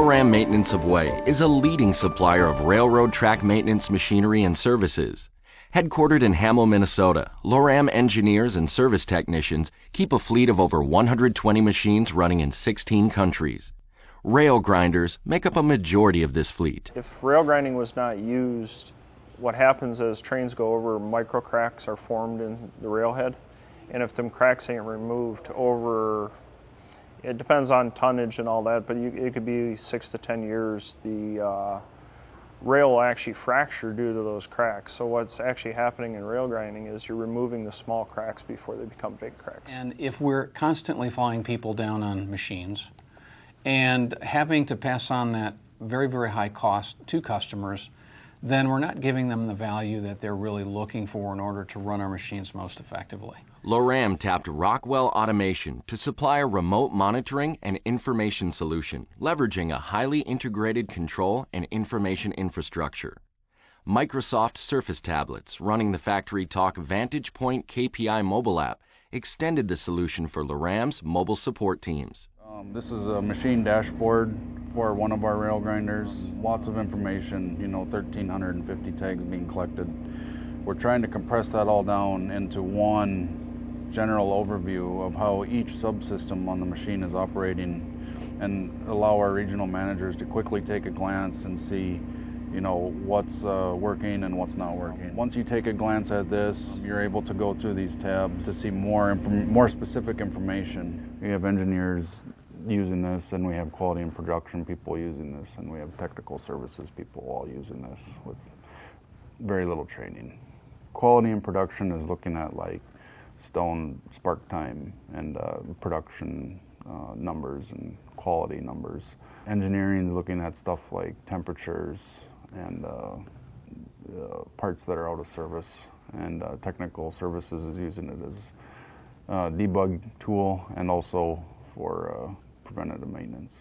Loram Maintenance of Way is a leading supplier of railroad track maintenance machinery and services. Headquartered in Hamill, Minnesota, Loram engineers and service technicians keep a fleet of over 120 machines running in 16 countries. Rail grinders make up a majority of this fleet. If rail grinding was not used, what happens is trains go over, micro cracks are formed in the railhead, and if them cracks ain't removed over, it depends on tonnage and all that, but it could be 6 to 10 years, the rail will actually fracture due to those cracks. So what's actually happening in rail grinding is you're removing the small cracks before they become big cracks. And if we're constantly flying people down on machines and having to pass on that very, very high cost to customers, then we're not giving them the value that they're really looking for in order to run our machines most effectively. Loram tapped Rockwell Automation to supply a remote monitoring and information solution, leveraging a highly integrated control and information infrastructure. Microsoft Surface tablets running the FactoryTalk Vantage Point KPI mobile app extended the solution for Loram's mobile support teams. This is a machine dashboard for one of our rail grinders. Lots of information, 1,350 tags being collected. We're trying to compress that all down into one general overview of how each subsystem on the machine is operating and allow our regional managers to quickly take a glance and see what's working and what's not working. Once you take a glance at this, you're able to go through these tabs to see more specific information. We have engineers using this, and we have quality and production people using this, and we have technical services people all using this with very little training. Quality and production is looking at like stone spark time and production numbers and quality numbers. Engineering is looking at stuff like temperatures and parts that are out of service, and technical services is using it as a debug tool and also for preventative maintenance.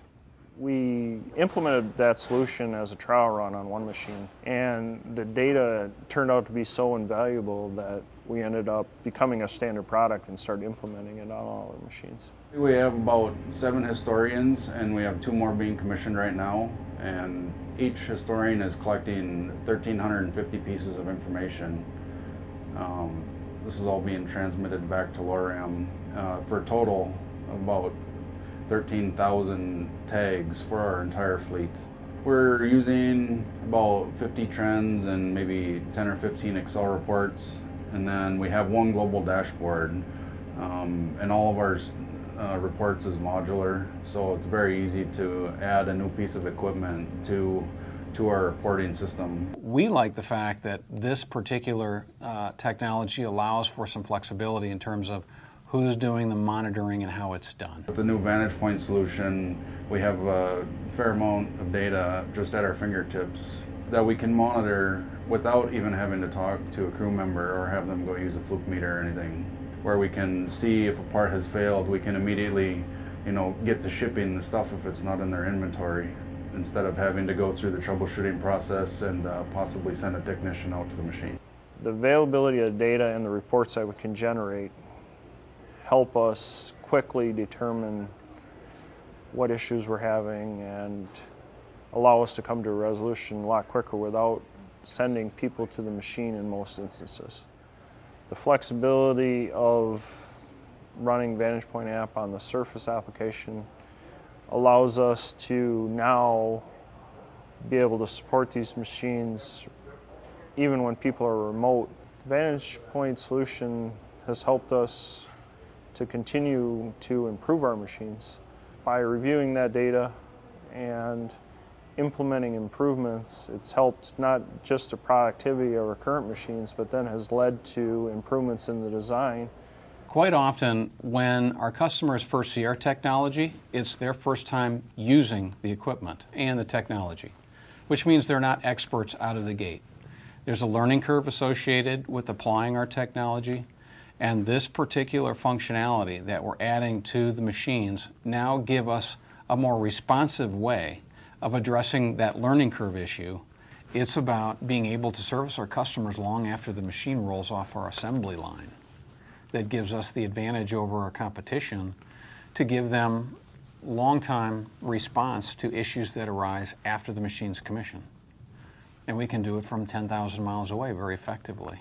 We implemented that solution as a trial run on one machine, and the data turned out to be so invaluable that we ended up becoming a standard product and started implementing it on all our machines. We have about 7 historians, and we have 2 more being commissioned right now, and each historian is collecting 1,350 pieces of information. This is all being transmitted back to Loram for a total of about 13,000 tags for our entire fleet. We're using about 50 trends and maybe 10 or 15 Excel reports, and then we have one global dashboard, and all of our reports is modular, so it's very easy to add a new piece of equipment to our reporting system. We like the fact that this particular technology allows for some flexibility in terms of who's doing the monitoring and how it's done. With the new Vantage Point solution, we have a fair amount of data just at our fingertips that we can monitor without even having to talk to a crew member or have them go use a fluke meter or anything. Where we can see if a part has failed, we can immediately, get to shipping the stuff if it's not in their inventory, instead of having to go through the troubleshooting process and possibly send a technician out to the machine. The availability of data and the reports that we can generate help us quickly determine what issues we're having and allow us to come to a resolution a lot quicker without sending people to the machine in most instances. The flexibility of running Vantage Point app on the Surface application allows us to now be able to support these machines even when people are remote. The Vantage Point solution has helped us to continue to improve our machines. By reviewing that data and implementing improvements, it's helped not just the productivity of our current machines, but then has led to improvements in the design. Quite often, when our customers first see our technology, it's their first time using the equipment and the technology, which means they're not experts out of the gate. There's a learning curve associated with applying our technology, and this particular functionality that we're adding to the machines now give us a more responsive way of addressing that learning curve issue. It's about being able to service our customers long after the machine rolls off our assembly line. That gives us the advantage over our competition to give them long-time response to issues that arise after the machine's commission. And we can do it from 10,000 miles away very effectively.